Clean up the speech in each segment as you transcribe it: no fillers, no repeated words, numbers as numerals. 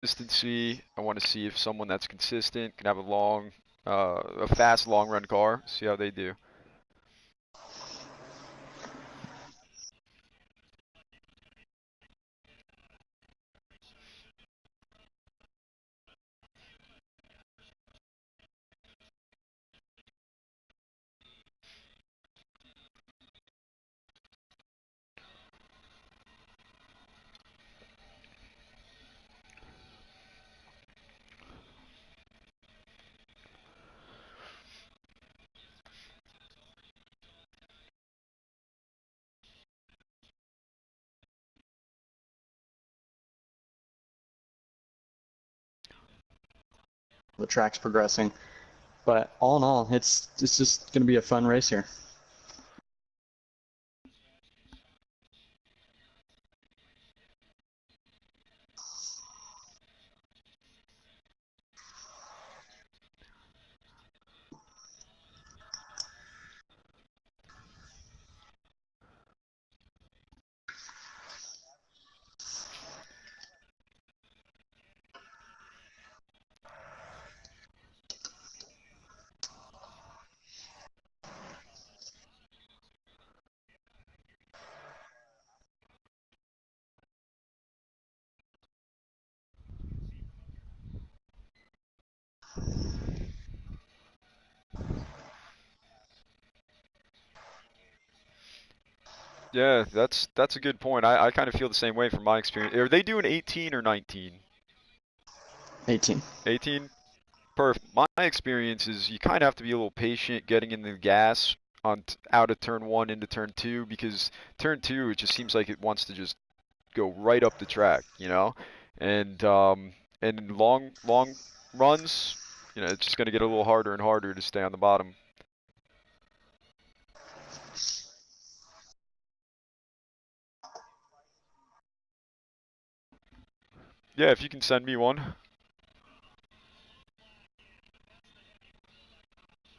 consistency. I want to see if someone that's consistent can have a fast long run car. See how they do. The track's progressing. But all in all, it's just going to be a fun race here. Yeah, that's a good point. I kind of feel the same way from my experience. Are they doing 18 or 19? 18. 18? Perfect. My experience is you kind of have to be a little patient getting in the gas out of turn one into turn two because turn two it just seems like it wants to just go right up the track, you know, and in long runs, you know, it's just going to get a little harder and harder to stay on the bottom. Yeah, if you can send me one,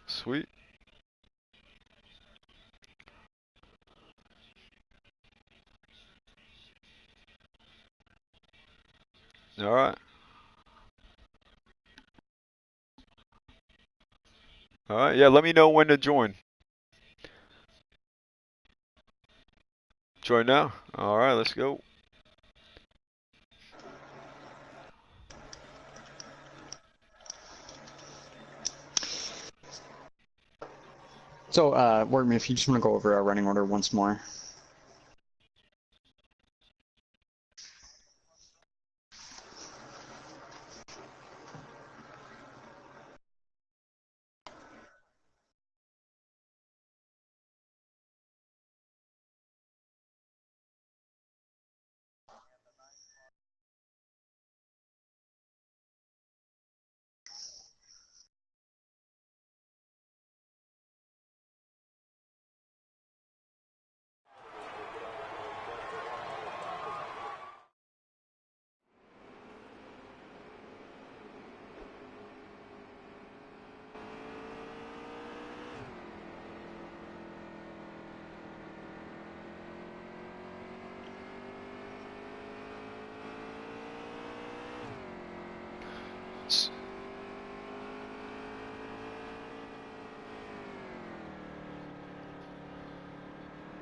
sweet. All right, all right. Yeah, let me know when to join. Join now. All right, let's go. So, Workman, if you just want to go over our running order once more.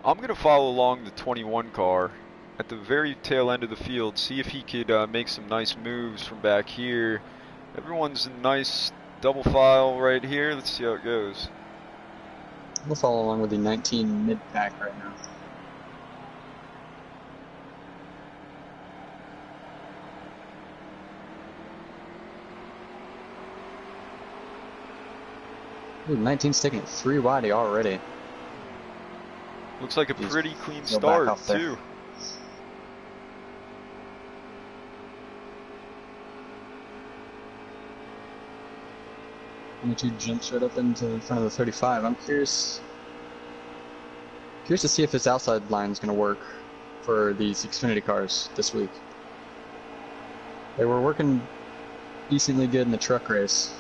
I'm going to follow along the 21 car at the very tail end of the field, see if he could make some nice moves from back here. Everyone's in nice double file right here. Let's see how it goes. We'll follow along with the 19 mid-pack right now. Ooh, 19's taking it 3 wide already. Looks like a pretty clean Go back start, off there. too. And two jumps right up into front of the 35. I'm curious to see if this outside line is going to work for these Xfinity cars this week. They were working decently good in the truck race.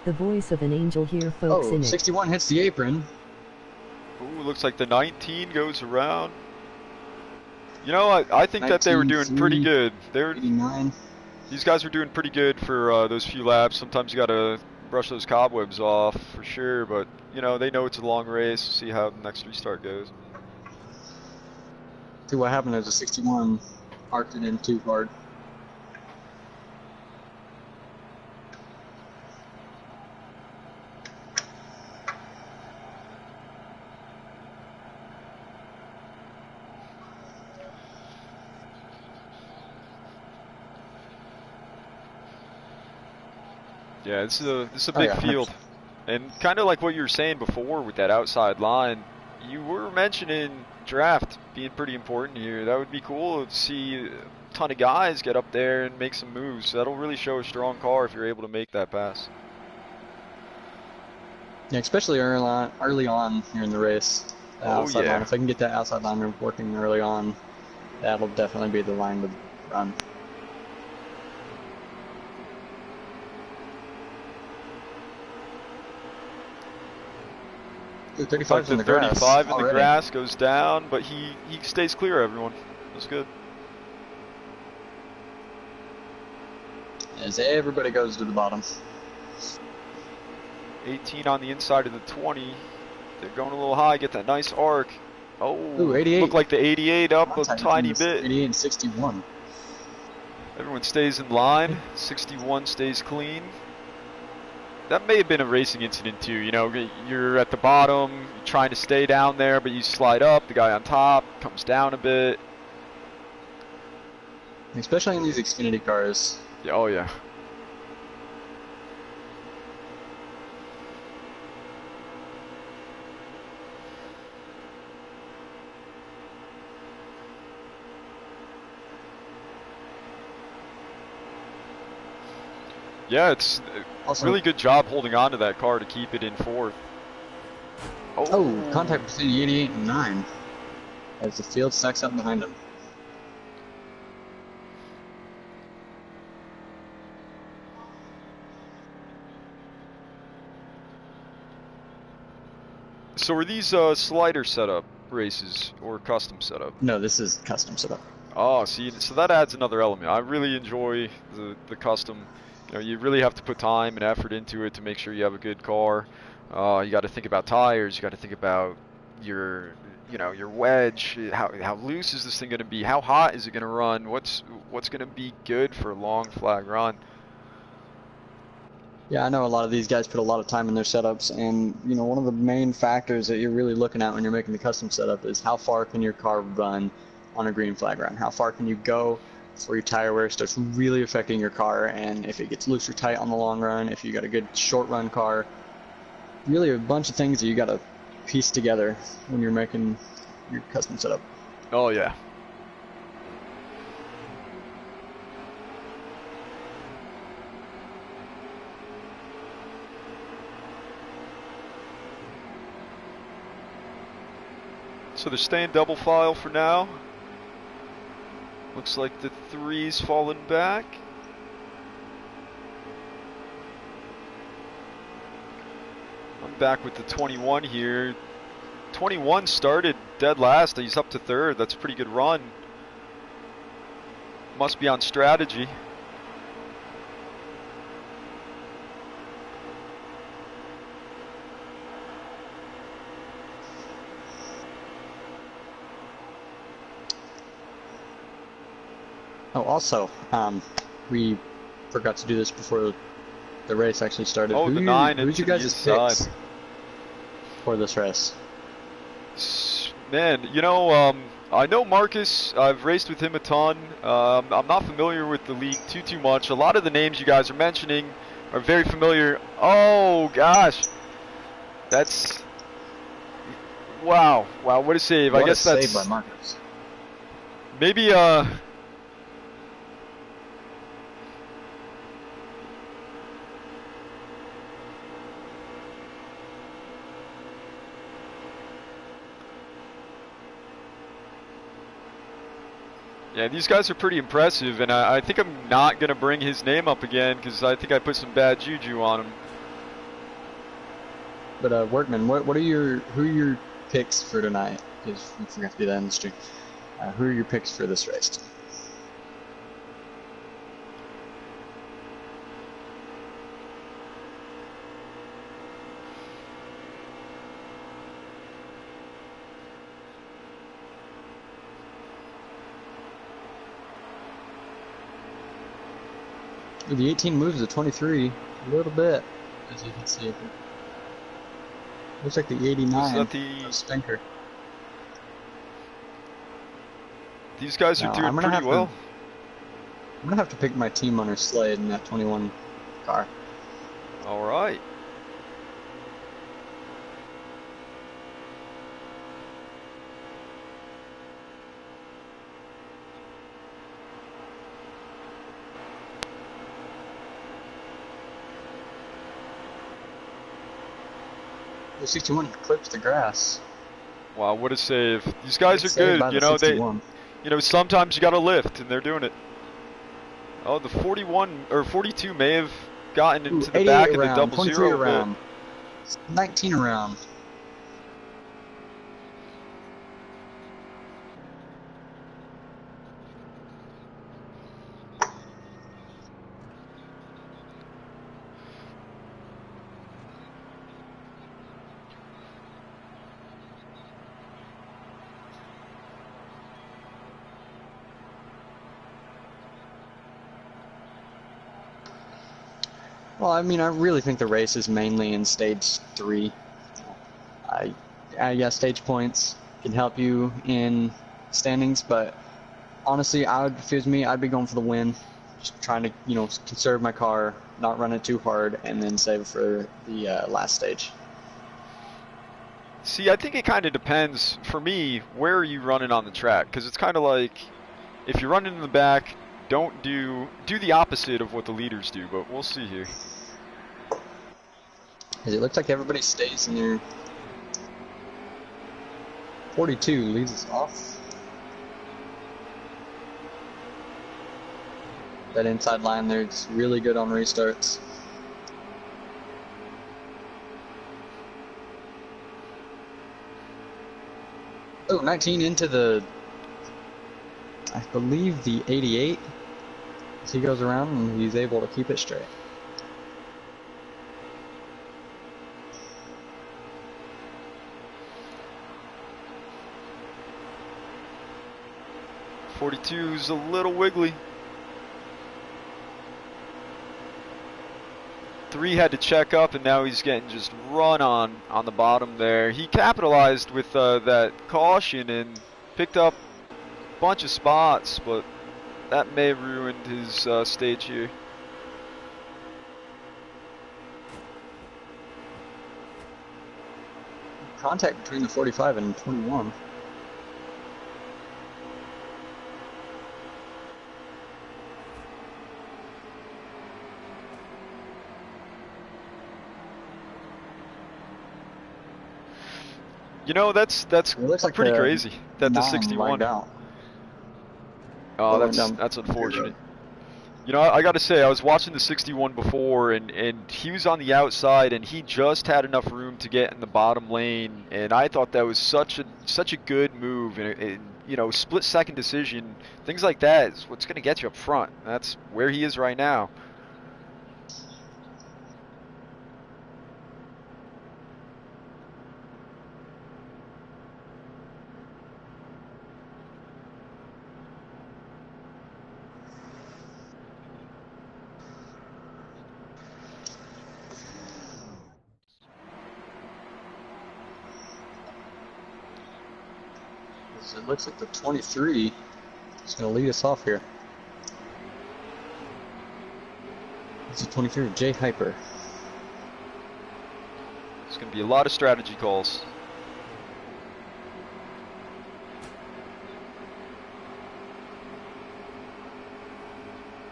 The voice of an angel here, folks. Oh, 61 hits the apron. Ooh, looks like the 19 goes around. You know, I think that they were doing pretty good. 89. These guys were doing pretty good for those few laps. Sometimes you got to brush those cobwebs off for sure, but you know they know it's a long race. See how the next restart goes. See what happened is a 61 arced it in too hard. Yeah, this is a big field, and kind of like what you were saying before with that outside line. You were mentioning draft being pretty important here. That would be cool to see a ton of guys get up there and make some moves. That'll really show a strong car if you're able to make that pass. Yeah, especially early on here in the race. The outside line. If I can get that outside line working early on, that'll definitely be the line to run. Ooh, 35 in the grass. 35 in the grass goes down, but he stays clear. Everyone, that's good. As everybody goes to the bottom. 18 on the inside of the 20. They're going a little high. Get that nice arc. Oh, ooh, 88. Look like the 88 up a tiny bit. 88 and 61. Everyone stays in line. 61 stays clean. That may have been a racing incident too. You know, you're at the bottom, you're trying to stay down there, but you slide up. The guy on top comes down a bit. Especially in these Xfinity cars. Yeah, oh yeah. Yeah, it's also really good job holding on to that car to keep it in fourth. Oh, contact between the 88 and 9 as the field stacks up behind him. So are these slider setup races or custom setup? No, this is custom setup. Oh, see, so that adds another element. I really enjoy the custom. You know, you really have to put time and effort into it to make sure you have a good car. You got to think about tires. You got to think about your wedge. How loose is this thing going to be? How hot is it going to run? What's going to be good for a long flag run? Yeah, I know a lot of these guys put a lot of time in their setups, and you know, one of the main factors that you're really looking at when you're making the custom setup is how far can your car run on a green flag run? How far can you go before your tire wear starts really affecting your car, and if it gets loose or tight on the long run, if you got a good short run car. Really a bunch of things that you got to piece together when you're making your custom setup. Oh yeah. So they're staying double file for now. Looks like the 3's fallen back. I'm back with the 21 here. 21 started dead last. He's up to third. That's a pretty good run. Must be on strategy. Oh, also, we forgot to do this before the race actually started. Oh, the 9 who's your guys' picks for this race? Man, you know, I know Marcus. I've raced with him a ton. I'm not familiar with the league too much. A lot of the names you guys are mentioning are very familiar. Oh gosh, that's wow, what a save! What I guess a that's save by Marcus. Maybe yeah, these guys are pretty impressive, and I think I'm not going to bring his name up again because I think I put some bad juju on him. But Workman, who are your picks for tonight? Because we forgot to do that in the stream. Who are your picks for this race? The 18 moves to 23 a little bit, as you can see. Looks like the 89 Was that the stinker. These guys are doing pretty well. I'm gonna have to pick my team on her Slade in that 21 car. All right. The 61 clips the grass. Wow, what a save! These guys are Saved by good. You the know 61. sometimes you got to lift, and they're doing it. Oh, the 41 or 42 may have gotten into the back of the double 23 zero around, bit. 19 around. Well, I mean, I really think the race is mainly in stage 3. Yeah, stage points can help you in standings, but honestly, if it was me, I'd be going for the win. Just trying to, conserve my car, not run it too hard, and then save it for the last stage. See, I think it kind of depends. For me, where are you running on the track? Because it's kind of like, if you're running in the back, don't do the opposite of what the leaders do. But we'll see here. It looks like everybody stays in their 42 leads us off. That inside line there is really good on restarts. Oh, 19 into the, I believe, the 88. So he goes around and he's able to keep it straight. '42's a little wiggly. 3 had to check up, and now he's getting just run on the bottom there. He capitalized with that caution and picked up a bunch of spots, but that may have ruined his stage here. Contact between the 45 and 21. That's like pretty crazy that the 61. Oh, that's unfortunate. I got to say, I was watching the 61 before, and he was on the outside, and he just had enough room to get in the bottom lane, and I thought that was such a good move, and split-second decision, things like that is what's going to get you up front. That's where he is right now. It looks like the 23 is going to lead us off here. It's the 23, Jay Hyper. It's going to be a lot of strategy calls.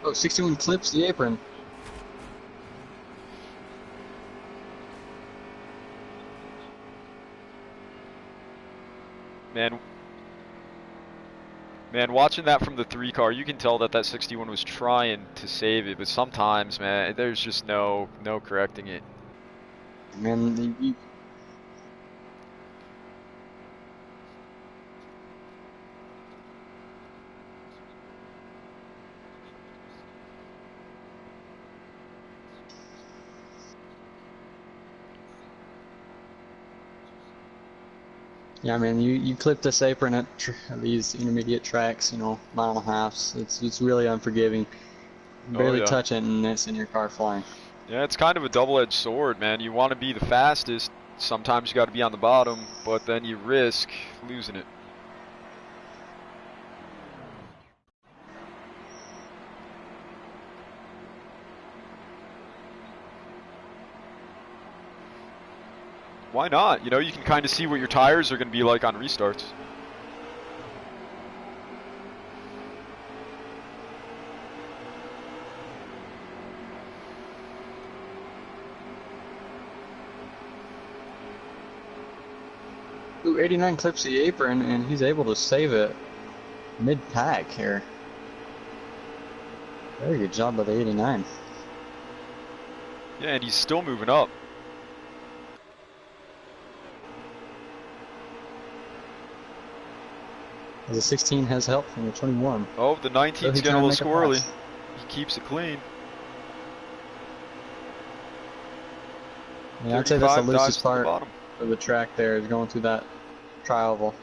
Oh, 61 clips the apron. Man, watching that from the 3 car, you can tell that 61 was trying to save it, but sometimes, man, there's just no correcting it. Man, Yeah, I mean, you clip this apron at these intermediate tracks, you know, mile and a halfs. It's really unforgiving. You Oh barely yeah. touch it and it's in your car flying. Yeah, it's kind of a double-edged sword, man. You want to be the fastest. Sometimes you got to be on the bottom, but then you risk losing it. Why not? You know, you can kind of see what your tires are going to be like on restarts. Ooh, 89 clips the apron and he's able to save it mid-pack here. Very good job by the 89. Yeah, and he's still moving up. As the 16 has help from the 21. Oh, the So 19's he's getting a trying to little make a squirrely. pass. He keeps it clean. Yeah, I'd say that's the 35 dives loosest to the part bottom. of the track there is going through that tri-oval.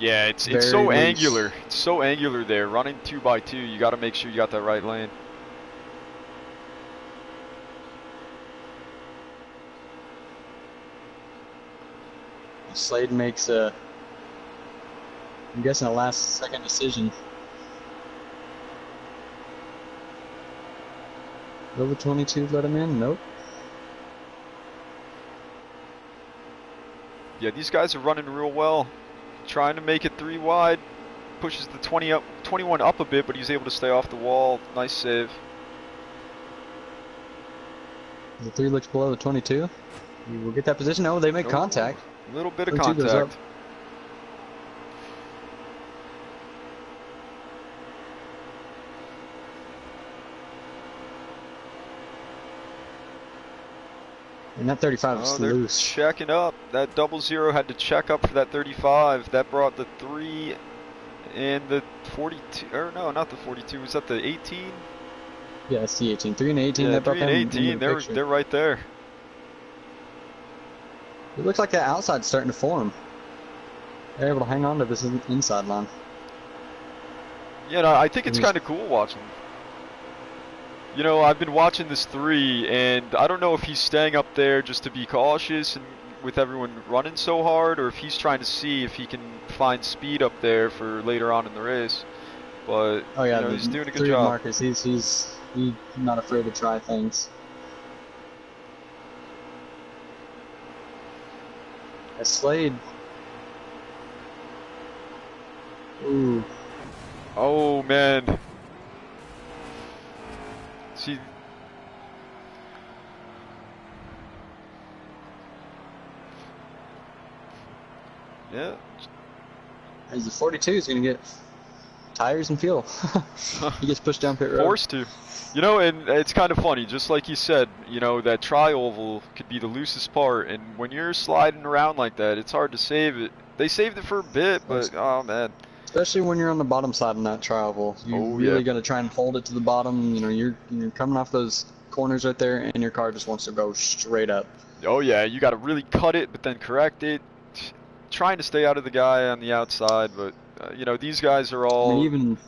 Yeah, it's Very so loose. angular. It's so angular there. Running 2x2, you got to make sure you got that right lane. Slade makes a, I'm guessing, a last-second decision. Will the 22 let him in? Nope. Yeah, these guys are running real well. Trying to make it 3 wide. Pushes the 21 up a bit, but he's able to stay off the wall. Nice save. The 3 looks below the 22. He will get that position. Oh, they make contact. A little bit of 22 goes up. contact. And that 35 is They're loose. checking up. That 00 had to check up for that 35. That brought the 3 and the 42. Or no, not the 42. Was that the 18? Yeah, it's the 18. 3 and 18. Yeah, That brought 3 and them into 18. the picture. They're right there. It looks like that outside's starting to form. They're able to hang on to this inside line. Yeah, no, I think it's kind of cool watching. You know, I've been watching this 3, and I don't know if he's staying up there just to be cautious and with everyone running so hard, or if he's trying to see if he can find speed up there for later on in the race. But oh yeah, you know, he's doing a good 3 job. Marcus, he's not afraid to try things. As Slade. Ooh. Oh man. See. Yeah. As the 42 is going to get tires and fuel. He gets pushed down pit road. Forced to. You know, and it's kind of funny, just like you said, you know, that tri-oval could be the loosest part, and when you're sliding around like that, it's hard to save it. They saved it for a bit, but, oh, man. Especially when you're on the bottom side in that tri-oval. You really got to try and hold it to the bottom. You know, you're coming off those corners right there, and your car just wants to go straight up. Oh, yeah, you got to really cut it, but then correct it. Trying to stay out of the guy on the outside, but, you know, these guys are all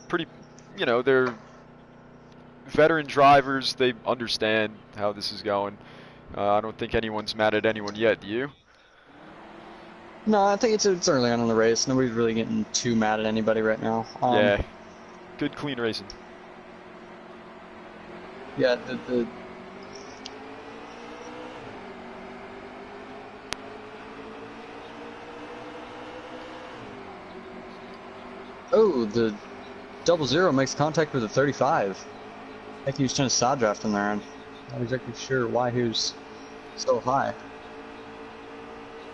pretty, you know, they're veteran drivers. They understand how this is going. I don't think anyone's mad at anyone yet, do you? No, I think it's early on in the race. Nobody's really getting too mad at anybody right now. Yeah, good clean racing. Yeah, Oh, the 00 makes contact with the 35. I think he was trying to side draft in there, and not exactly sure why he was so high.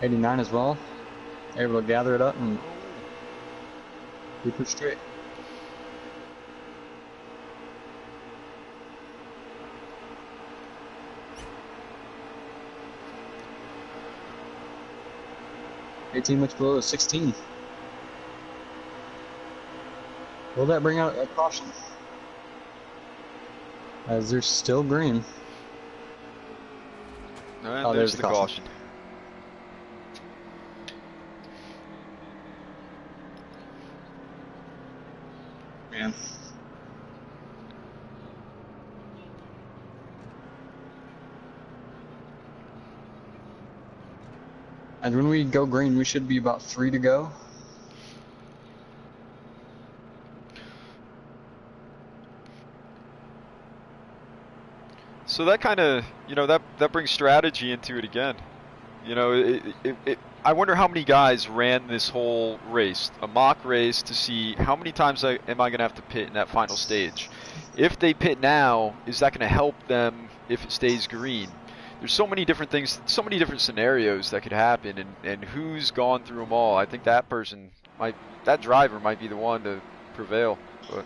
89 as well. Able to gather it up and keep it straight. $18 much below 16. Will that bring out a caution? As they're still green. And there's the caution. man. And when we go green, we should be about 3 to go. So that kind of, that brings strategy into it again. I wonder how many guys ran this whole race, a mock race, to see how many times am I going to have to pit in that final stage. If they pit now, is that going to help them if it stays green? There's so many different things, so many different scenarios that could happen, and who's gone through them all. I think that driver might be the one to prevail, but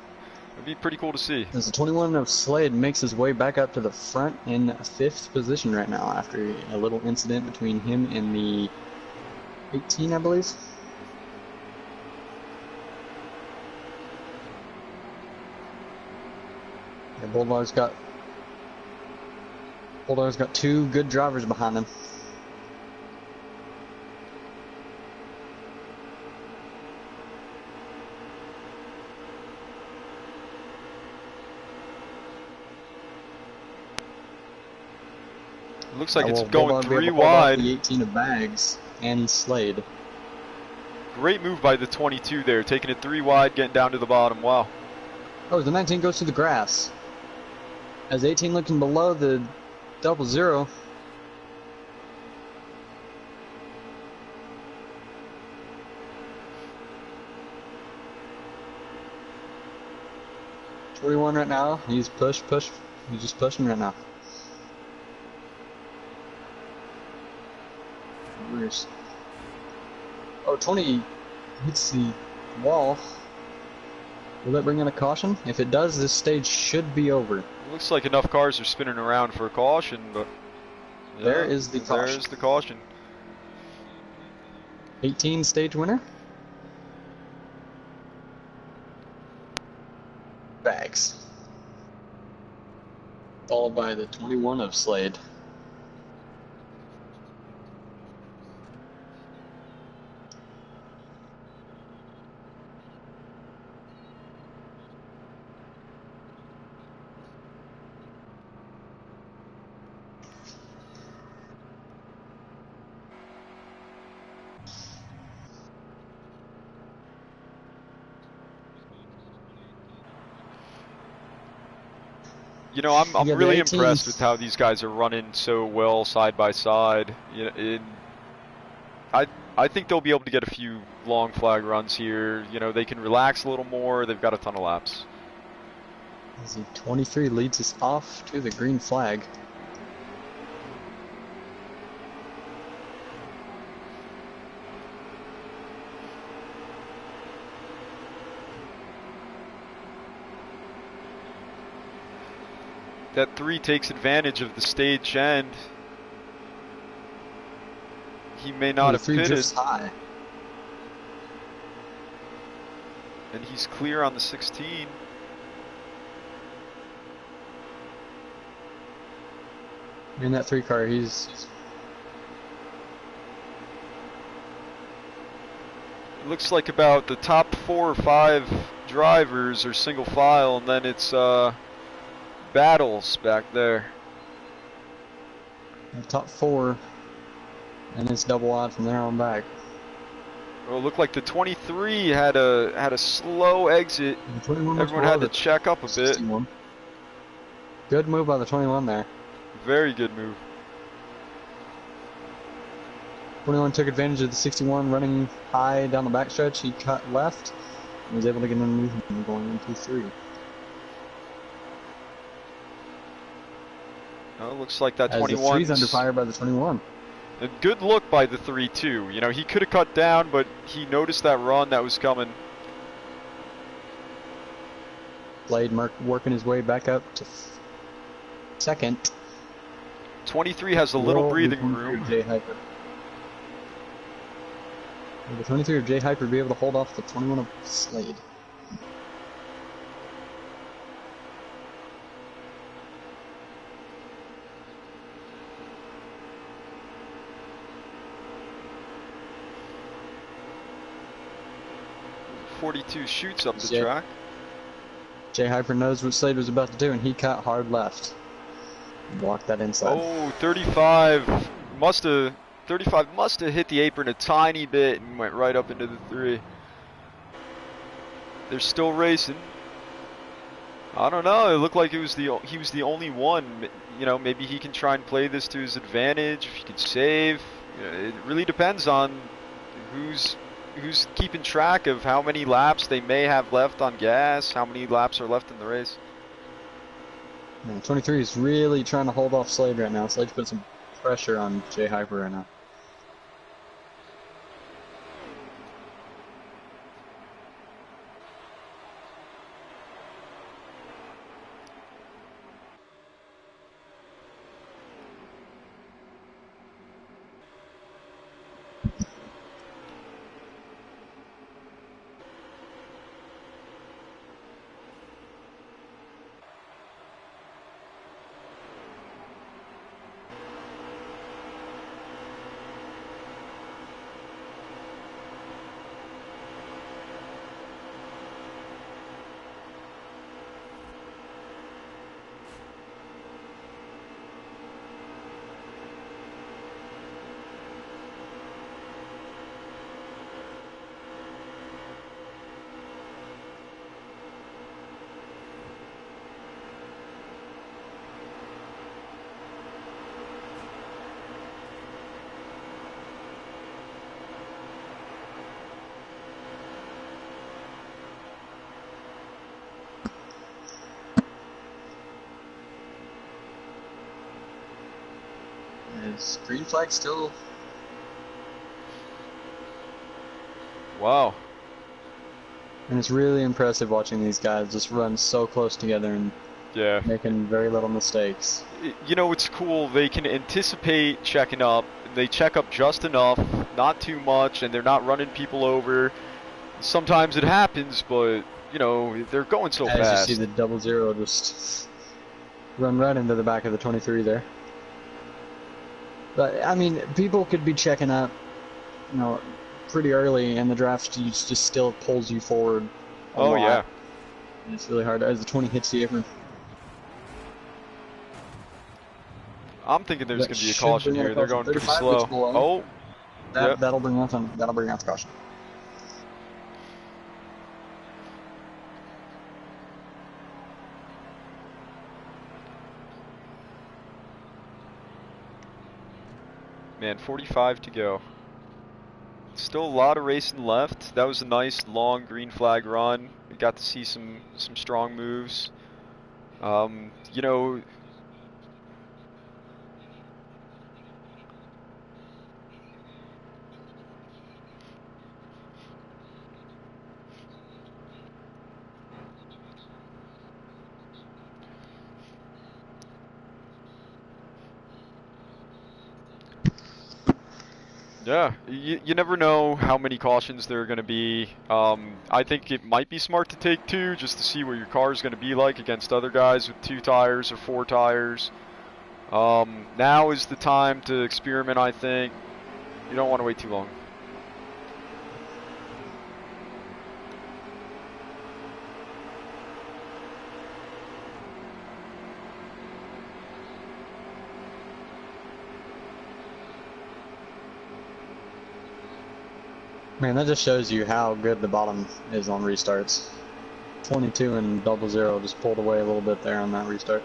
it'd be pretty cool to see. As the 21 of Slade makes his way back up to the front in 5th position right now after a little incident between him and the 18, I believe. Yeah, Bulldog's got 2 good drivers behind him. Looks like it's going 3 wide. The 18 of Bags and Slade. Great move by the 22 there, taking it 3 wide, getting down to the bottom. Wow. Oh, the 19 goes to the grass. As 18 looking below the 00. .21 right now. He's push. He's just pushing right now. Where's... Oh, 20 hits the wall. Will that bring in a caution? If it does, this stage should be over. Looks like enough cars are spinning around for a caution, but yeah, there is the caution. There's the caution. 18 stage winner. Bags. Followed by the 21 of Slade. I'm really impressed with how these guys are running so well side by side. I think they'll be able to get a few long flag runs here. They can relax a little more. They've got a ton of laps. As the 23 leads us off to the green flag. That 3 takes advantage of the stage end. He may not have pitted. Just high. And he's clear on the 16. In that 3 car, he's... It looks like about the top 4 or 5 drivers are single file, and then it's battles back there. The top 4, and it's double wide from there on back. Well, it looked like the 23 had a slow exit. Everyone had to check up a 61. bit. Good move by the 21 there. Very good move. 21 took advantage of the 61 running high down the backstretch. He cut left and was able to get underneath him going into 3. Oh, looks like that 21. The 3's under fire by the 21. A good look by the 3 too. He could have cut down, but he noticed that run that was coming. Blade working his way back up to 2nd. 23 has a little breathing room. Will the 23 of J Hyper be able to hold off the 21 of Slade? .42 shoots up the track. Jay Hyper knows what Slade was about to do, and he cut hard left. Blocked that inside. Oh, 35 must have 35 must have hit the apron a tiny bit and went right up into the 3. They're still racing. I don't know. It looked like he was the only one. You know, maybe he can try and play this to his advantage. If he could save, you know, it really depends on who's keeping track of how many laps they may have left on gas, how many laps are left in the race. 23 is really trying to hold off Slade right now. Slade's put some pressure on Jay Hyper right now. Is green flag still? Wow. And it's really impressive watching these guys just run so close together and Yeah. making very little mistakes. You know, it's cool. They can anticipate checking up. They check up just enough, not too much, and they're not running people over. Sometimes it happens, but, you know, they're going so As fast. you see the 00 just run right into the back of the 23 there. But, I mean, people could be checking up, you know, pretty early, and the draft just still pulls you forward a lot. Yeah. And it's really hard as the 20 hits the apron. I'm thinking there's That going to be a should caution bring out here. a They're caution. going pretty 35 slow. gets below. Oh, yep. That'll bring out the caution. Man, 45 to go. Still a lot of racing left. That was a nice long green flag run. We got to see some strong moves. You know, yeah, you never know how many cautions there are going to be. I think it might be smart to take 2 just to see what your car is going to be like against other guys with 2 tires or 4 tires. Now is the time to experiment, I think. You don't want to wait too long. Man, that just shows you how good the bottom is on restarts. 22 and 00 just pulled away a little bit there on that restart.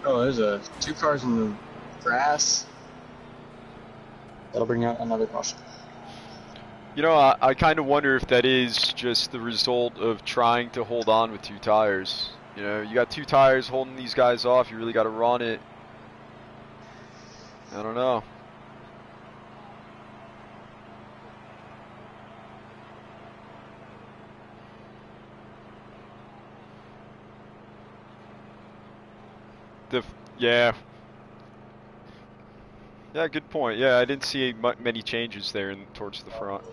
Oh, there's 2 cars in the grass. That'll bring out another caution. You know, I kind of wonder if that is just the result of trying to hold on with 2 tires. You know, you got 2 tires holding these guys off. You really got to run it. I don't know. Yeah. Yeah, good point. Yeah, I didn't see many changes there towards the front.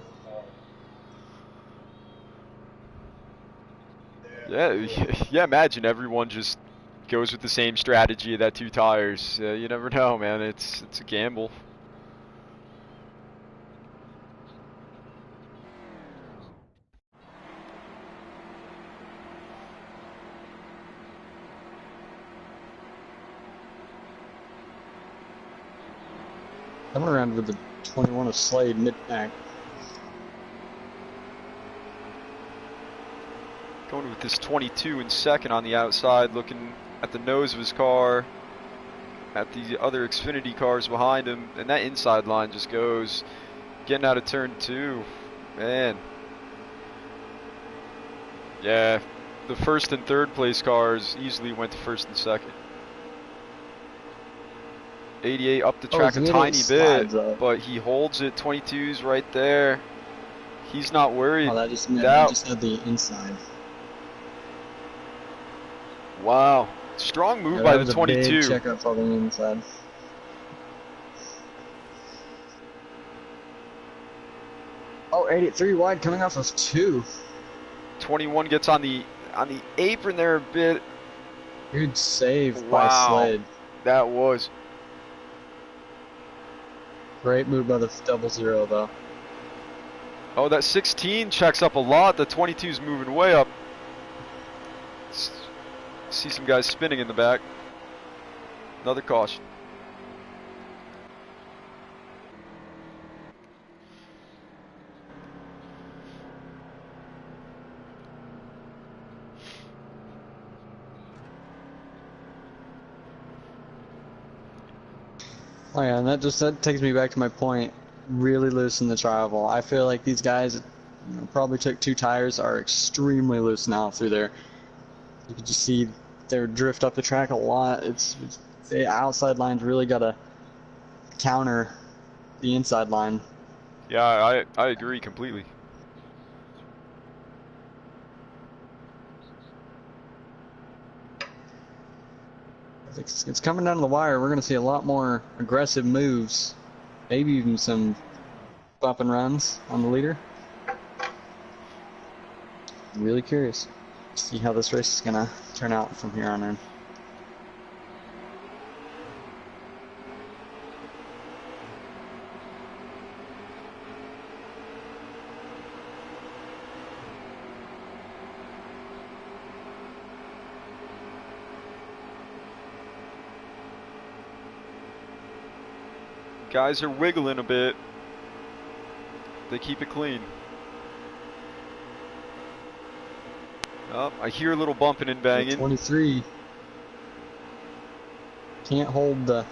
Yeah, yeah. Imagine everyone just goes with the same strategy of that 2 tires. You never know, man. It's a gamble. Coming around with the 21 of Slade mid-pack. Going with this 22 in second on the outside, looking at the nose of his car, at the other Xfinity cars behind him, and that inside line just goes. Getting out of turn 2, man. Yeah, the first and third place cars easily went to first and second. 88 up the track a tiny bit, but he holds it. 22's right there. He's not worried. Oh, that just had the inside. Wow, strong move by the 22. Big checkup on the inside. Oh, 83 wide coming off of 2. 21 gets on the apron there a bit. Good save by Slade. That was. Great move by the 00 though. Oh, that 16 checks up a lot. The 22's moving way up. See some guys spinning in the back. Another caution. Oh yeah, and that takes me back to my point. Really loose in the travel. I feel like these guys, probably took 2 tires, are extremely loose now through there. You can just see they drift up the track a lot. It's the outside line's really got to counter the inside line. Yeah, I agree completely. It's coming down to the wire. We're going to see a lot more aggressive moves. Maybe even some bump and runs on the leader. I'm really curious to see how this race is going to turn out from here on in. Guys are wiggling a bit. They keep it clean. Oh, I hear a little bumping and banging. 23 can't hold the.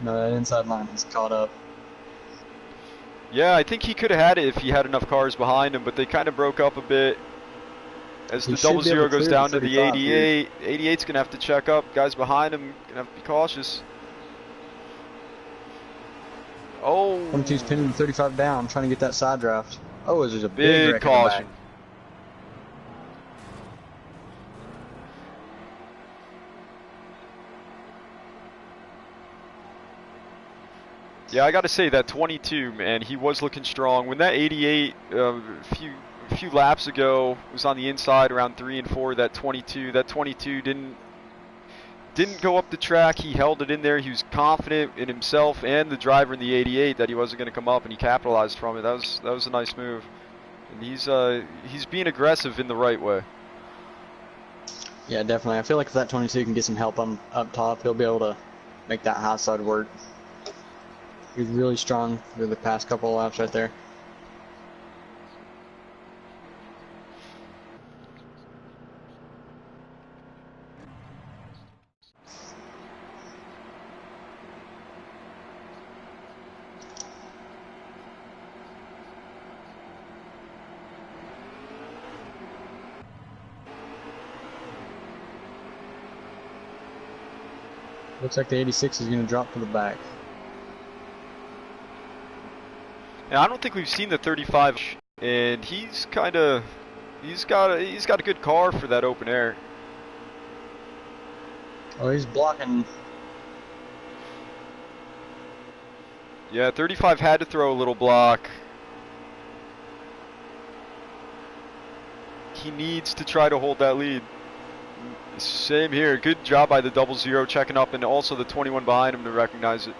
No, that inside line is caught up. Yeah, I think he could have had it if he had enough cars behind him, but they kind of broke up a bit. As the 00 goes down to the 88, 88's going to have to check up. Guys behind him going to have to be cautious. Oh. 22's pinning the 35 down, trying to get that side draft. Oh, there's a big caution. Yeah, I got to say that 22, man, he was looking strong. When that 88 a few laps ago was on the inside around 3 and 4, that 22 didn't go up the track. He held it in there. He was confident in himself and the driver in the 88 that he wasn't going to come up, and he capitalized from it. That was a nice move. And he's being aggressive in the right way. Yeah, definitely. I feel like if that 22 can get some help up top, he'll be able to make that high side work. He was really strong through the past couple of laps right there. Looks like the 86 is going to drop to the back. And I don't think we've seen the 35, and he's got a good car for that open air. Oh, he's blocking Yeah, 35 had to throw a little block. He needs to try to hold that lead. Same here. Good job by the 00 checking up, and also the 21 behind him to recognize it.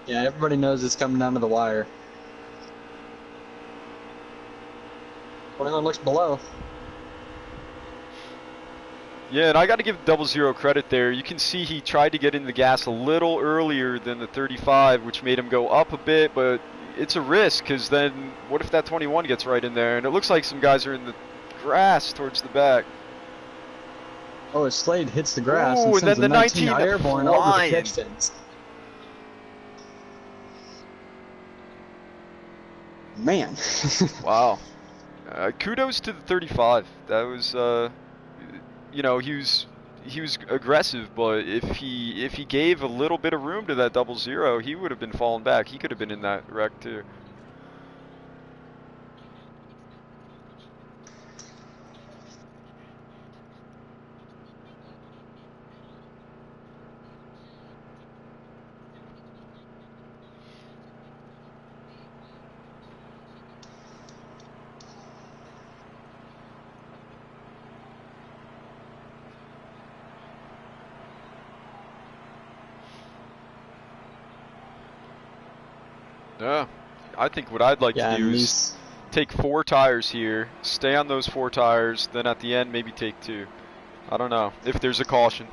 Yeah, everybody knows it's coming down to the wire. 21 looks below. Yeah, and I got to give 00 credit there. You can see he tried to get in the gas a little earlier than the 35, which made him go up a bit, but it's a risk, because then what if that 21 gets right in there? And it looks like some guys are in the grass towards the back. Oh, his Slade hits the grass Ooh, and and sends then the the 19 19 airborne over the flying. catch fence. Man. Wow. Kudos to the 35. That was, you know, he was aggressive, but if he gave a little bit of room to that 00, he would have been falling back. He could have been in that wreck too. Yeah, I think what I'd like to do is take 4 tires here, stay on those 4 tires, then at the end maybe take 2. I don't know if there's a caution.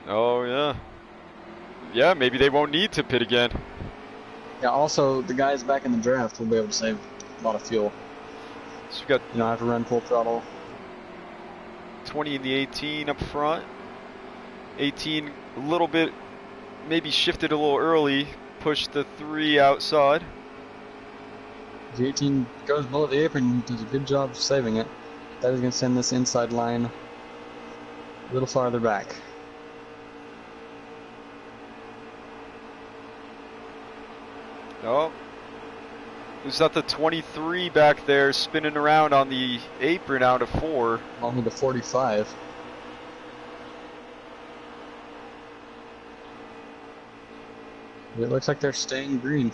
Oh yeah. Yeah, maybe they won't need to pit again. Yeah, also the guys back in the draft will be able to save a lot of fuel. So we got, you don't have to run full throttle. 20 in the 18 up front. 18 a little bit, maybe shifted a little early, pushed the 3 outside. The 18 goes below the apron, does a good job of saving it. That is going to send this inside line a little farther back. Oh, is that the 23 back there spinning around on the apron out of 4? Only the 45. It looks like they're staying green.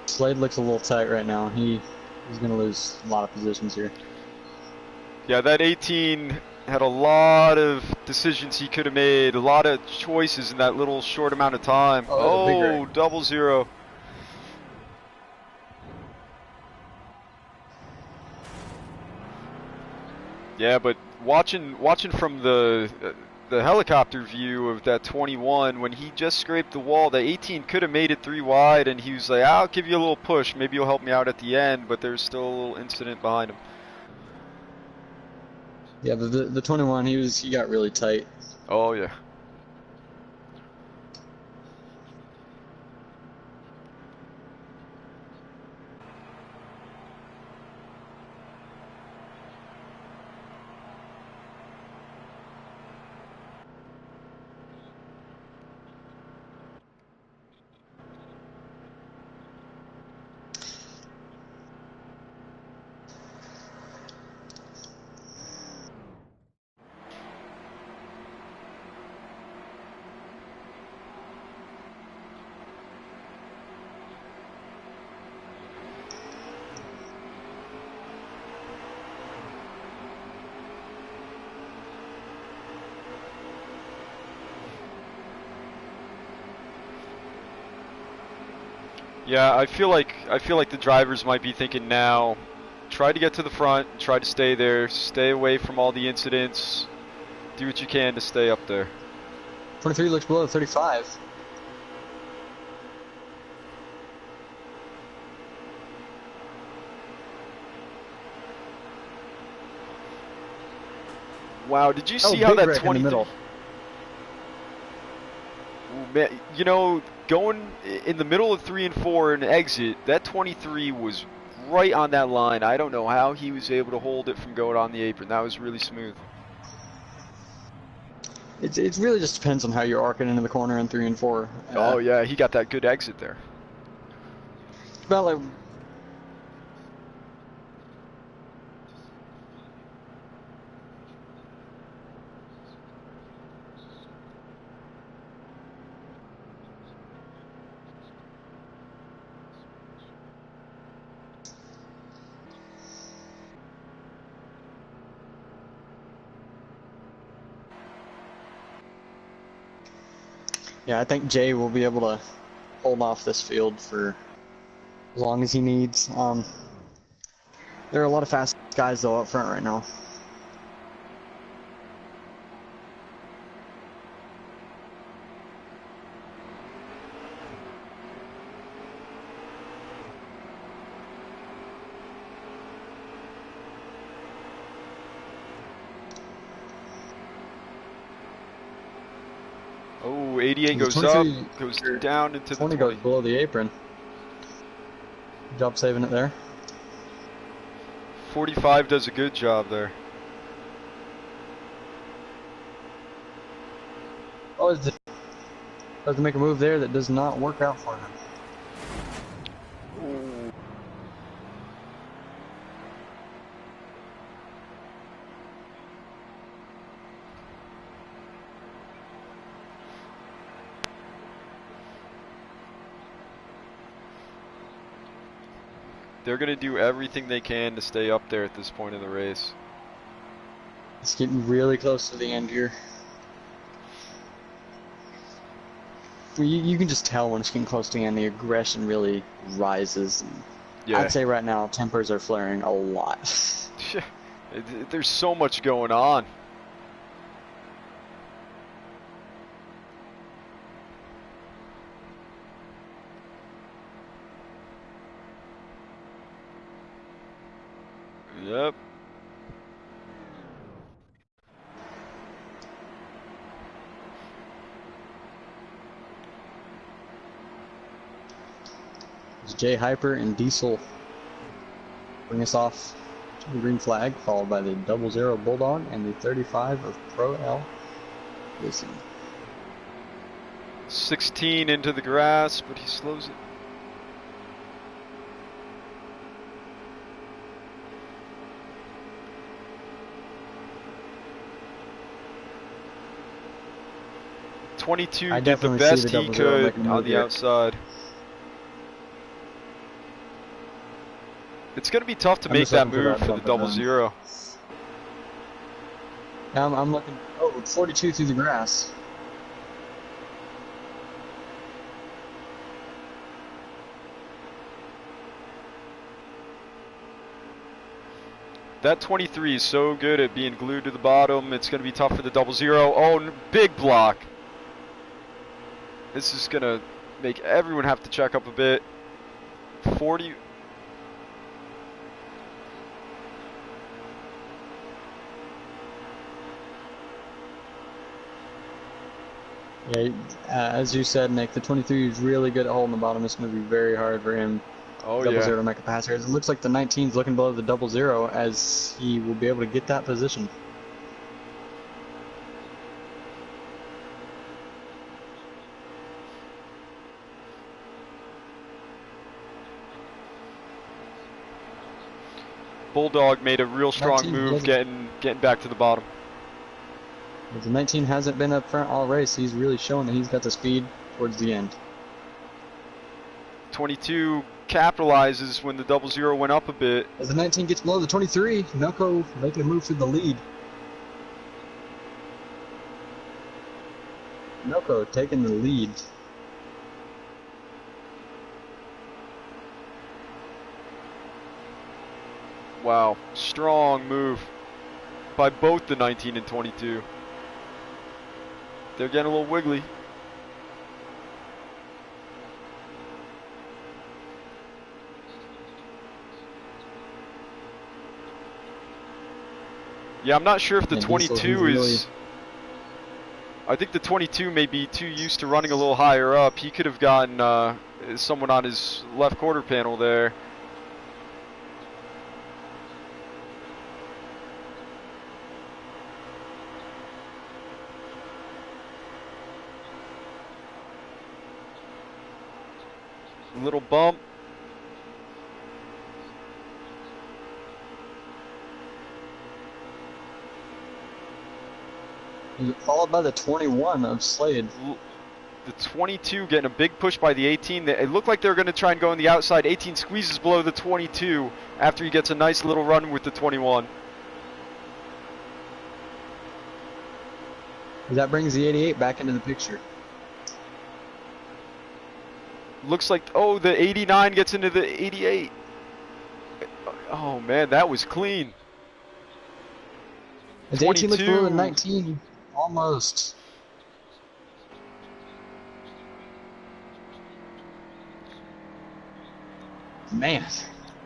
Slade looks a little tight right now. He's going to lose a lot of positions here. Yeah, that 18 had a lot of decisions he could have made, a lot of choices in that little short amount of time. Oh, 00. Yeah, but watching from the helicopter view of that 21, when he just scraped the wall, the 18 could have made it 3 wide, and he was like, I'll give you a little push, maybe you'll help me out at the end, but there's still a little incident behind him. Yeah, but the 21, he got really tight. Oh yeah. Yeah, I feel like the drivers might be thinking now, try to get to the front, try to stay there, stay away from all the incidents, do what you can to stay up there. 23 looks below 35. Wow, did you see how that 20? You know, going in the middle of 3 and 4 and exit, that 23 was right on that line. I don't know how he was able to hold it from going on the apron. That was really smooth. It really just depends on how you're arcing into the corner in 3 and 4. Oh yeah, he got that good exit there. About like Yeah, I think Jay will be able to hold off this field for as long as he needs. There are a lot of fast guys though up front right now. Oh, 88 The goes up, 23 goes down into the 20 20. goes below the apron. Good job saving it there. 45 does a good job there. Oh, does to make a move there that does not work out for him. Ooh. They're going to do everything they can to stay up there at this point in the race. It's getting really close to the end here. You can just tell when it's getting close to the end, the aggression really rises. Yeah. I'd say right now, tempers are flaring a lot. There's so much going on. Yep. It's Jay Hyper and Diesel bring us off to the green flag, followed by the 00 Bulldog and the 35 of Pro L Racing. 16 into the grass, but he slows it. I did the definitely best see the he 00 could making a on move the here. outside. It's going to be tough to make that move for the 00. I'm looking. Oh, 42 through the grass. That 23 is so good at being glued to the bottom. It's going to be tough for the 00. Oh, big block. This is going to make everyone have to check up a bit. 40. Yeah, as you said, Nick, the 23 is really good at holding the bottom. It's going to be very hard for him. Oh, 00 yeah. to make a pass here. It looks like the 19 is looking below the 00 as he will be able to get that position. Bulldog made a real strong move getting back to the bottom. If the 19 hasn't been up front all race, he's really showing that he's got the speed towards the end. 22 capitalizes when the 00 went up a bit. As the 19 gets below the 23, Noko making a move for the lead. Noko taking the lead. Wow, strong move by both the 19 and 22. They're getting a little wiggly. Yeah, I'm not sure if the 22 is... I think the 22 may be too used to running a little higher up. He could have gotten someone on his left quarter panel there. A little bump. Followed by the 21 of Slade. The 22 getting a big push by the 18. It looked like they were going to try and go on the outside. 18 squeezes below the 22 after he gets a nice little run with the 21. That brings the 88 back into the picture. looks like, oh, the 89 gets into the 88. Oh, man, that was clean. The 18 looks below the 22. 19, almost. Man.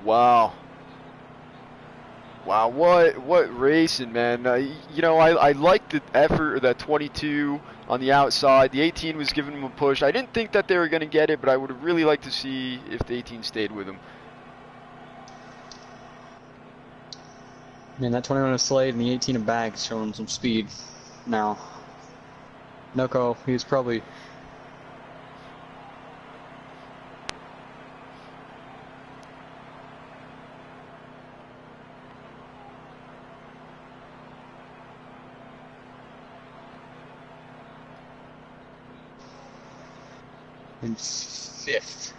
Wow. Wow, what racing, man. You know, I liked the effort of that 22 on the outside. The 18 was giving him a push. I didn't think that they were going to get it, but I would have really liked to see if the 18 stayed with him. Man, that 21 of Slade and the 18 of Bags showing some speed now. Noko, he's probably... in 5th.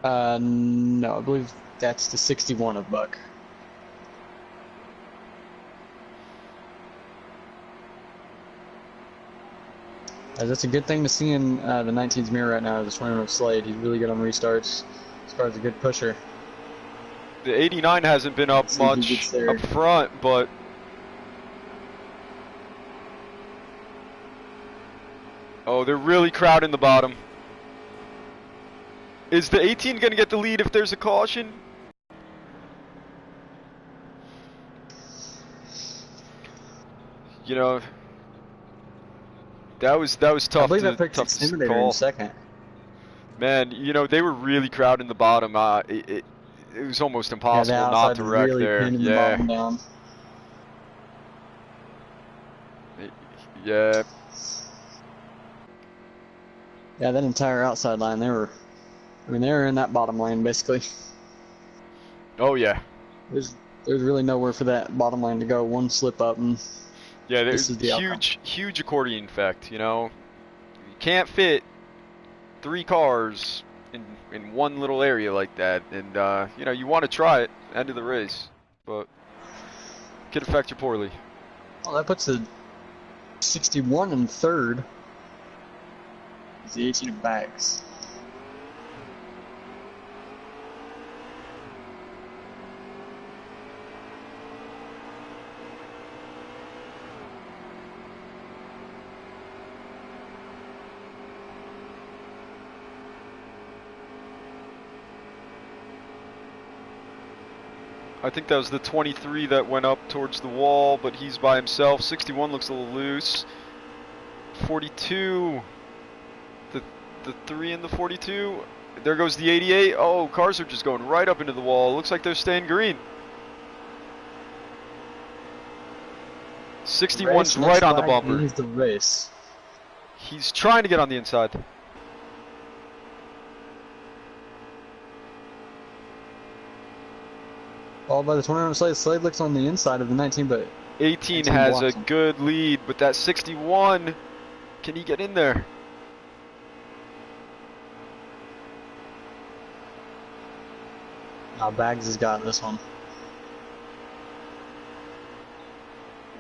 No, I believe that's the 61 of Buck. That's a good thing to see in the 19's mirror right now, the 21 of Slade. He's really good on restarts. As far as a good pusher. The 89 hasn't been up much up front, but oh, they're really crowding the bottom. Is the 18 going to get the lead if there's a caution? You know, that was tough. I believe I picked tough to Xfinity call. in second. Man, you know, they were really crowding the bottom. It was almost impossible not to wreck really there. pinning the Yeah. bottom down. Yeah. Yeah, that entire outside line, they were in that bottom lane basically. Oh yeah. There's really nowhere for that bottom line to go. One slip up and yeah, this there's is the outcome. huge accordion effect, you know. You can't fit 3 cars in one little area like that, and you know, you want to try it end of the race, but it could affect you poorly. Well, that puts the 61 in 3rd. It's the 18 of Bags. I think that was the 23 that went up towards the wall, but he's by himself. 61 looks a little loose. 42, the 3 in the 42. There goes the 88. Oh, cars are just going right up into the wall. Looks like they're staying green. 61's right on the bumper. He's the race. He's trying to get on the inside. All by the 21 of Slade. Slade looks on the inside of the 19, but 18 has a good lead, but that 61, can he get in there? Bags has got this one.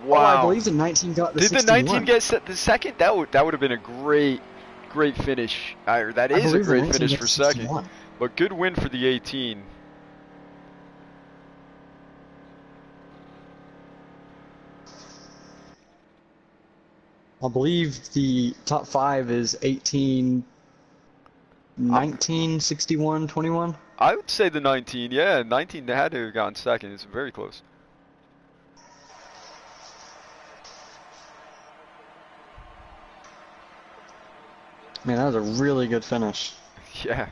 Wow. Oh, I believe the 19 got the 61. Did the 19 get the second? That would have been a great finish. That is a great finish for second. But good win for the 18. I believe the top 5 is 18, 19, 61, 21. I would say the 19, yeah. 19 had to have gotten second. It's very close. Man, that was a really good finish. Yeah.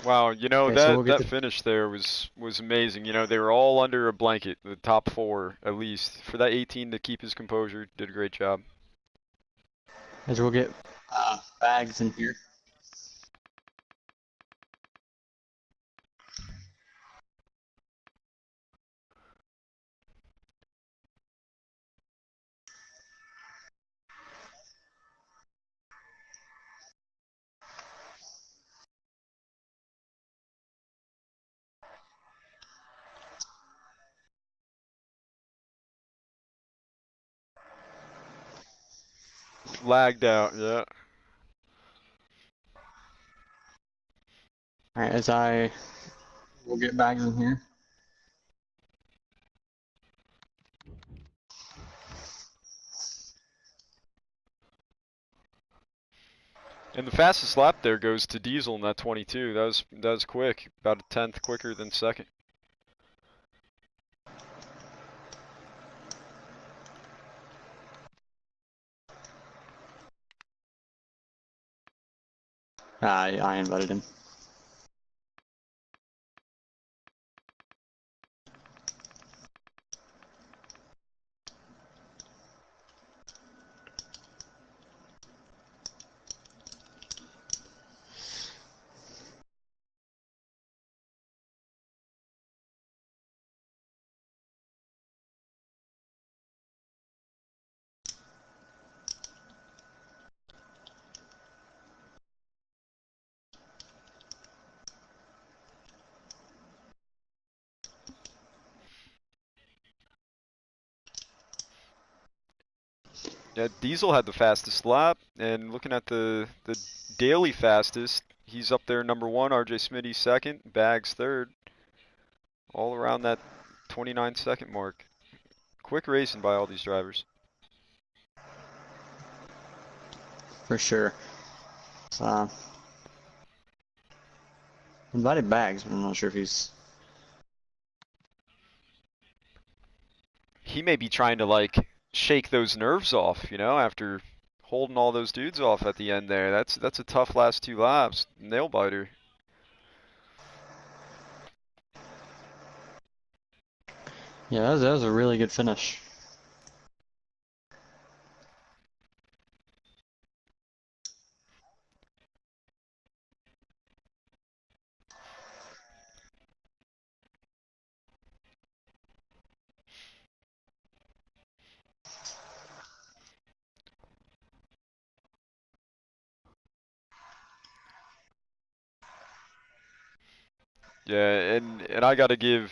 Wow, you know, that finish there was amazing. You know, they were all under a blanket, the top 4 at least. For that 18 to keep his composure, did a great job. As we'll get Bags in here. Lagged out, yeah. All right, as I will get back in here. And the fastest lap there goes to Diesel in that 22. That was quick, about a tenth quicker than second. I invited him. Yeah, Diesel had the fastest lap, and looking at the daily fastest, he's up there number one. RJ Smitty second, Bags third, all around that 29-second mark. Quick racing by all these drivers. For sure. Invited Bags, but I'm not sure if he's. He may be trying to like shake those nerves off, after holding all those dudes off at the end there. That's a tough last two laps. Nail biter. Yeah, that was a really good finish. Yeah, and I gotta give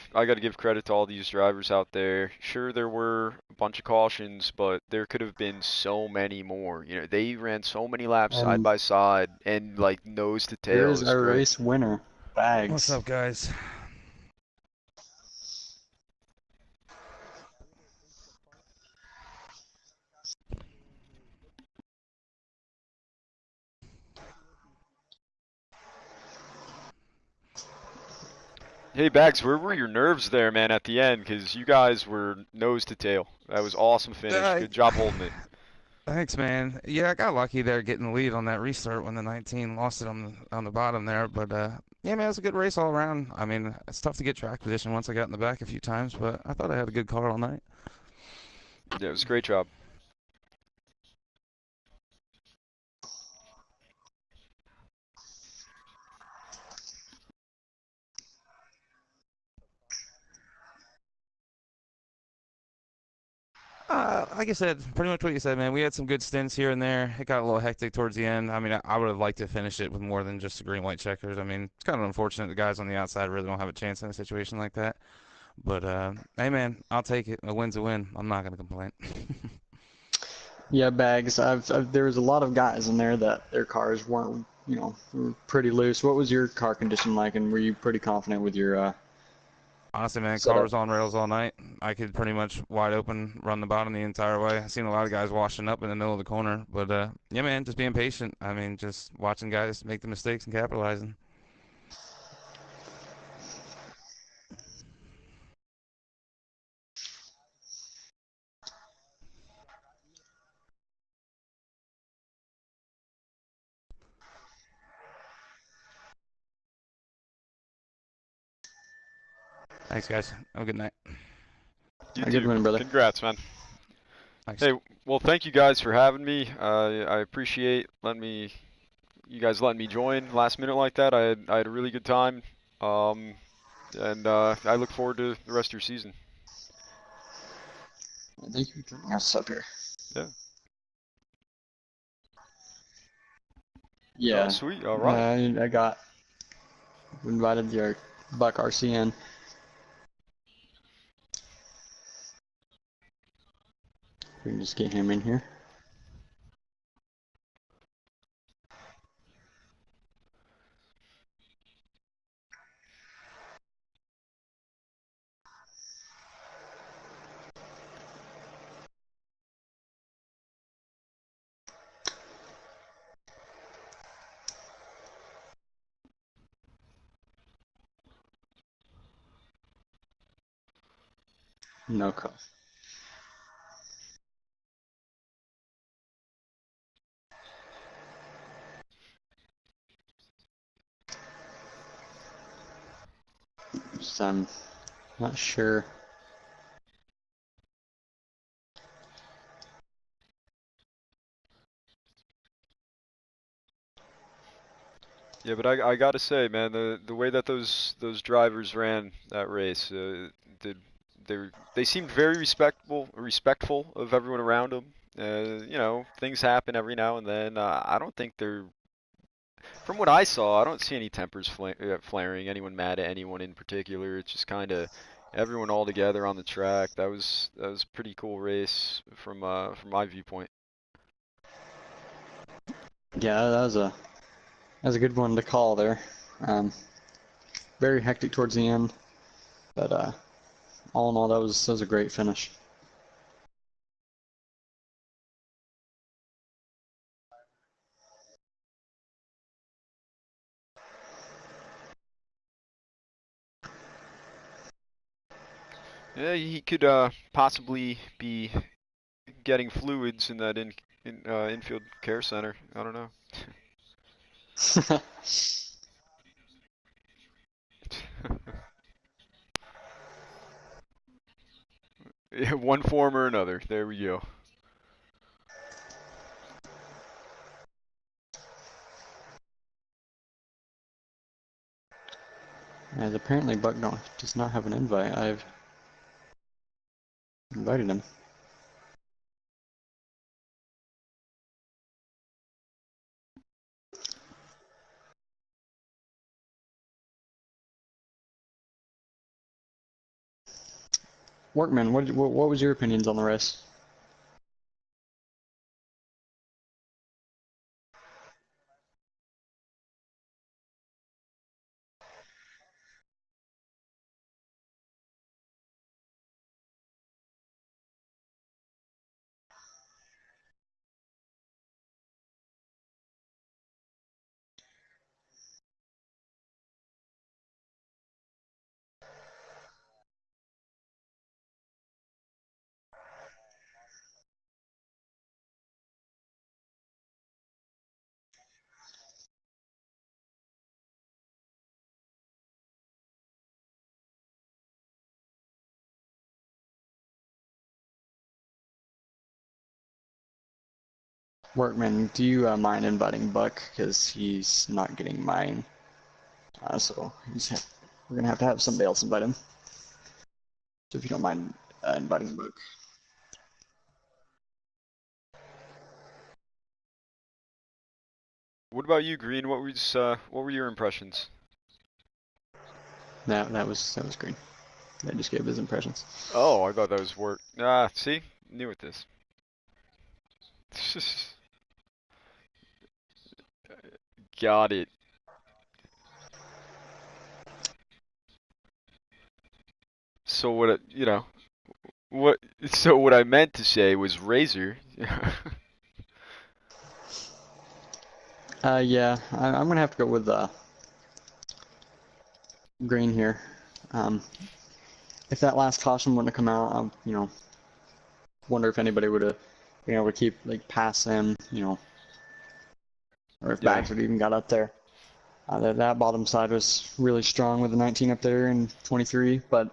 credit to all these drivers out there. Sure, there were a bunch of cautions, but there could have been so many more. They ran so many laps side And by side and like nose to tail. It here's was our great. race winner, What's Bags. up, guys? Hey, Bags, where were your nerves there, man, at the end? Because you guys were nose to tail. That was awesome finish. Uh, Good job holding it. Thanks, man. Yeah, I got lucky there getting the lead on that restart when the 19 lost it on the bottom there. But yeah, man, it was a good race all around. I mean, it's tough to get track position once I got in the back a few times, but I thought I had a good car all night. Yeah, it was a great job. Like I said, pretty much what you said, man. We had some good stints here and there. It got a little hectic towards the end. I mean, I would have liked to finish it with more than just the green white checkers. I mean, it's kind of unfortunate the guys on the outside really don't have a chance in a situation like that. But hey, man, I'll take it. A win's a win. I'm not gonna complain. Yeah, Bags. There was a lot of guys in there that their cars weren't, were pretty loose. What was your car condition like, and were you pretty confident with your Honestly, man, car setup? was on rails all night. I could pretty much wide open run the bottom the entire way. I seen a lot of guys washing up in the middle of the corner, but yeah, man, just being patient. I mean, just watching guys make the mistakes and capitalizing. Thanks, guys. Have a good night. You A good too. win, brother. Congrats, man. Thanks. Hey, well, thank you guys for having me. I appreciate you guys letting me join last minute like that. I had a really good time. Um, and I look forward to the rest of your season. Thank you for joining us up here. Yeah. Oh, Yeah, sweet. All right. I got invited your Buck RCN. We can just get him in here. No call. So I'm not sure. Yeah, but I gotta say, man, the way that those drivers ran that race, they seemed very respectful of everyone around them. You know, things happen every now and then. I don't think they're, from what I saw, I don't see any tempers flaring, anyone mad at anyone in particular. It's just kind of everyone all together on the track. That was a pretty cool race from my viewpoint. Yeah, that was a good one to call there. Um, very hectic towards the end, but all in all, that was a great finish. Yeah, he could possibly be getting fluids in that infield care center. I don't know. Yeah, one form or another. There we go. As apparently Buck does not have an invite. I've invited him. Workman, what was your opinions on the race? Workman, do you mind inviting Buck? Because he's not getting mine. So we're going to have somebody else invite him. So if you don't mind inviting Buck. What about you, Green? What were your impressions? That was great. I just gave his impressions. Oh, I thought that was work. Ah, see, new with this. Got it. So what? So what I meant to say was Razor. Yeah, I'm gonna have to go with Green here. Um, if that last caution wouldn't have come out, wonder if anybody would have been able to keep like past them, or if Yeah, Bags would even got up there. That bottom side was really strong with the 19 up there and 23, but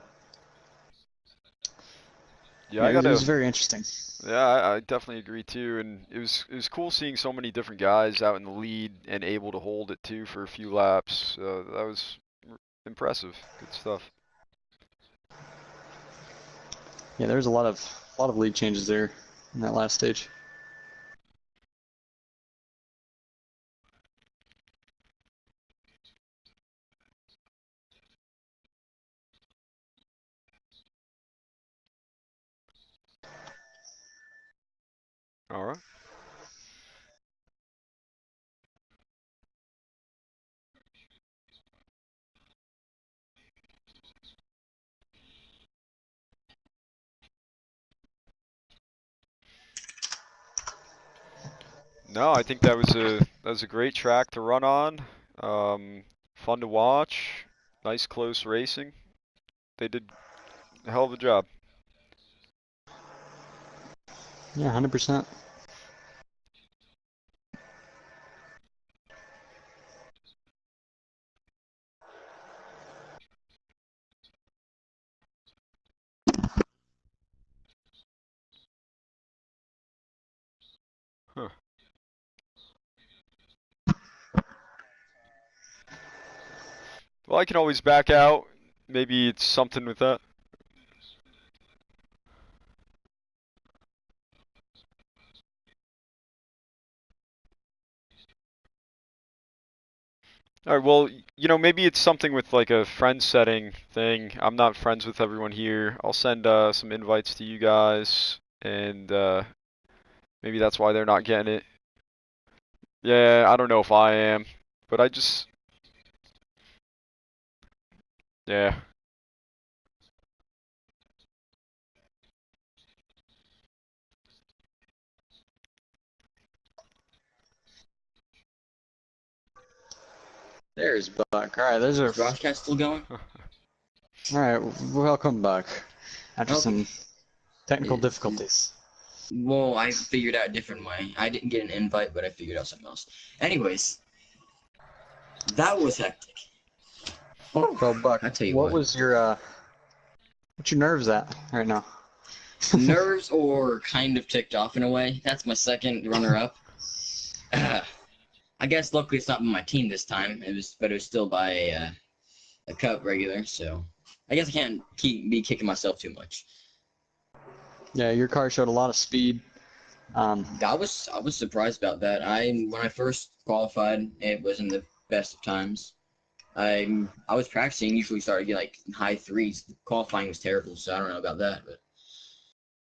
yeah, yeah, I it was gotta. very interesting. Yeah, I definitely agree too, and it was cool seeing so many different guys out in the lead and able to hold it too for a few laps. That was impressive. Good stuff. Yeah, there's a lot of lead changes there in that last stage. All right. No, I think that was a great track to run on. Fun to watch. Nice close racing. They did a hell of a job. Yeah, 100%. Huh. Well, I can always back out. Maybe it's something with that. All right, well, maybe it's something with like a friend setting thing. I'm not friends with everyone here. I'll send some invites to you guys, and maybe that's why they're not getting it. Yeah, I don't know if I am, but yeah. There's Buck. All right, those are. Is broadcast still going? All right, welcome back after Okay. some technical Yeah. difficulties. Well, I figured out a different way. I didn't get an invite, but I figured out something else. Anyways, that was hectic. Oh, So, Buck, I tell you what what. was your what's your nerves at right now? Nerves or kind of ticked off in a way. That's my second runner-up. I guess luckily it's not my team this time. But it was still by a cup regular. So I guess I can't be kicking myself too much. Yeah, your car showed a lot of speed. I was surprised about that. When I first qualified, it wasn't the best of times. I was practicing. Usually started to get like high threes. Qualifying was terrible, so I don't know about that. But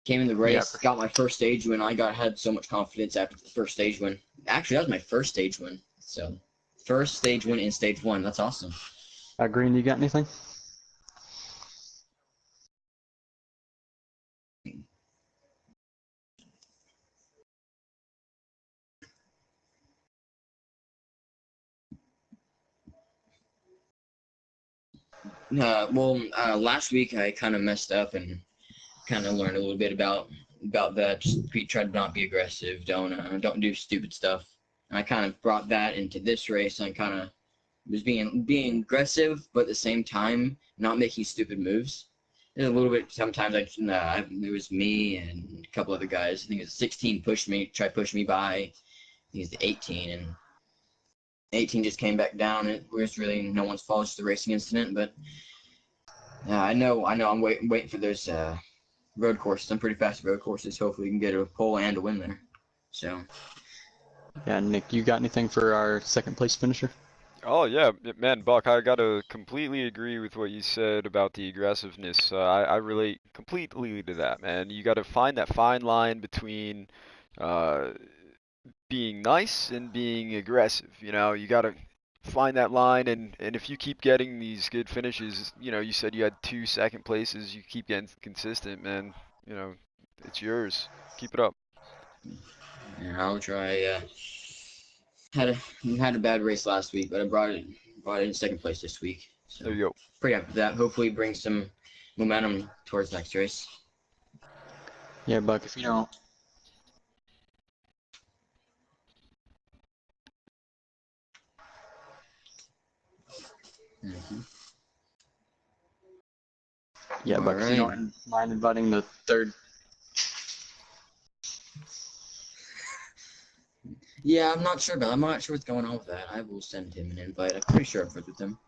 came in the Yeah, race, got my first stage win. Had so much confidence after the first stage win. Actually, that was my first stage win. So first stage win in stage one. That's awesome. Green, you got anything? Last week I kind of messed up and kind of learned a little bit about that. Just try to not be aggressive. Don't do stupid stuff. And I kind of brought that into this race. And I kind of was being aggressive, but at the same time not making stupid moves. There's a little bit sometimes it was me and a couple other guys. I think it was 16 tried to push me by. I think it's the 18 and 18 just came back down. It was really no one's fault, it's just a racing incident. But I know. I'm waiting for those road courses. I'm pretty fast at road courses. Hopefully, we can get a pole and a win there. So Yeah, Nick, you got anything for our second place finisher? Oh yeah, man, Buck, I gotta completely agree with what you said about the aggressiveness. I relate completely to that, man. You gotta find that fine line between uh, being nice and being aggressive. You gotta find that line, and if you keep getting these good finishes, you said you had two second places, you keep getting consistent, man. You know, it's yours. Keep it up. yeah, I'll try. Had a bad race last week, but I brought it in second place this week. There So you go. pretty happy with that. Hopefully, bring some momentum towards next race. Yeah, Buck, if you don't. Mm-hmm. Yeah, All Buck, if you right. don't mind inviting the third. Yeah, I'm not sure what's going on with that. I will send him an invite. I'm pretty sure I'm friends with him.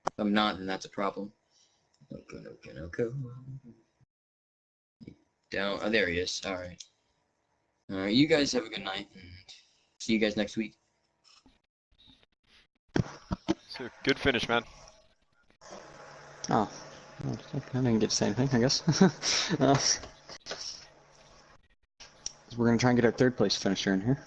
If I'm not, then that's a problem. Okay. Down. Oh, there he is. All right. All right. You guys have a good night, and see you guys next week. So good finish, man. Oh, I didn't get to say anything, I guess. uh, we're gonna try and get our third place finisher in here.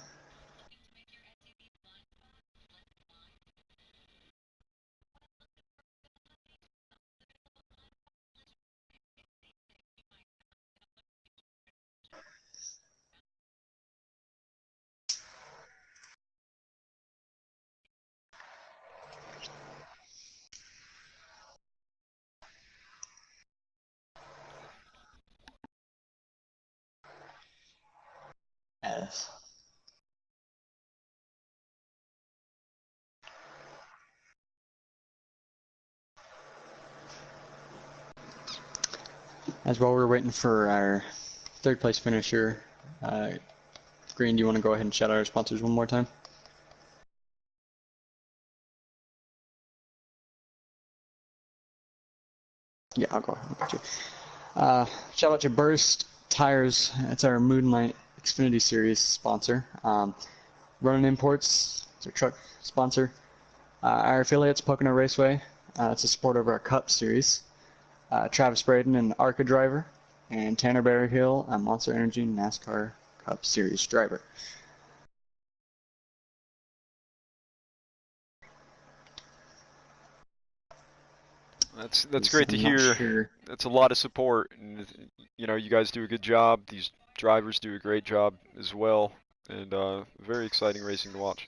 Yes. As well, we're waiting for our third place finisher. Green, do you want to go ahead and shout out our sponsors one more time? Yeah, I'll go ahead and put you. Shout out to Burst Tires. It's our Moonlight Xfinity Series sponsor. Ronin Imports, it's our truck sponsor. Our affiliates, Pocono Raceway. It's a support of our Cup Series. Travis Braden, an ARCA driver. And Tanner Berryhill, a Monster Energy NASCAR Cup Series driver. That's great to hear. That's a lot of support, and you guys do a good job. These drivers do a great job as well, and very exciting racing to watch.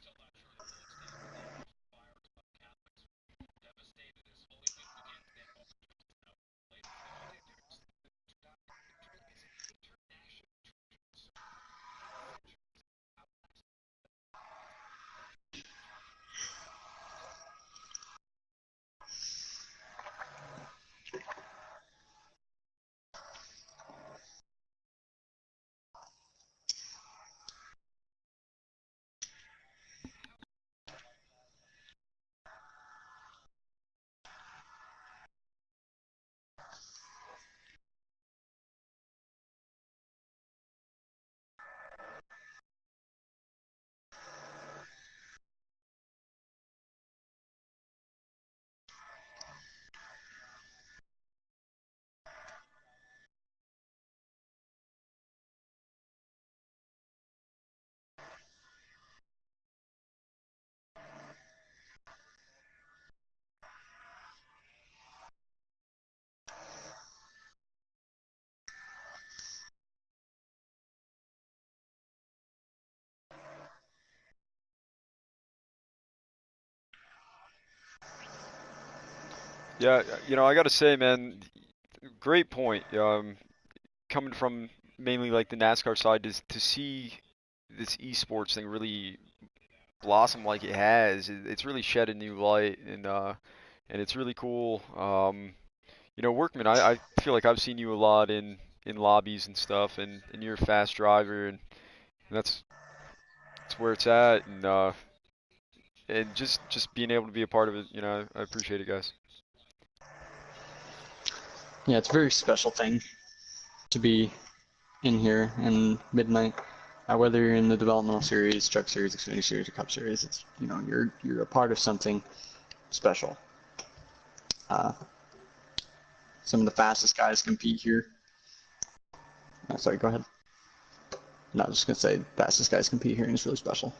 Yeah, I gotta say, man, great point. Coming from mainly like the NASCAR side, to see this esports thing really blossom like it has, it's really shed a new light, and it's really cool. Workman, I feel like I've seen you a lot in lobbies and stuff, and you're a fast driver, and that's where it's at, and just being able to be a part of it, I appreciate it, guys. Yeah, it's a very special thing to be in here in midnight. Whether you're in the developmental series, truck series, Xfinity series, or Cup series, it's you're a part of something special. Some of the fastest guys compete here. Sorry, go ahead. No, I was just gonna say fastest guys compete here, and it's really special.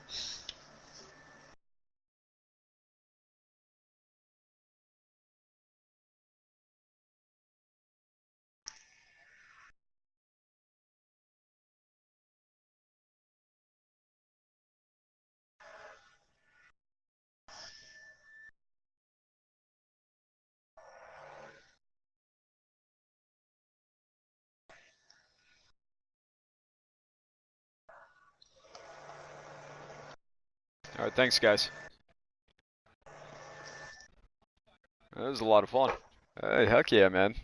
All right, thanks, guys. That was a lot of fun. Hey, heck yeah, man.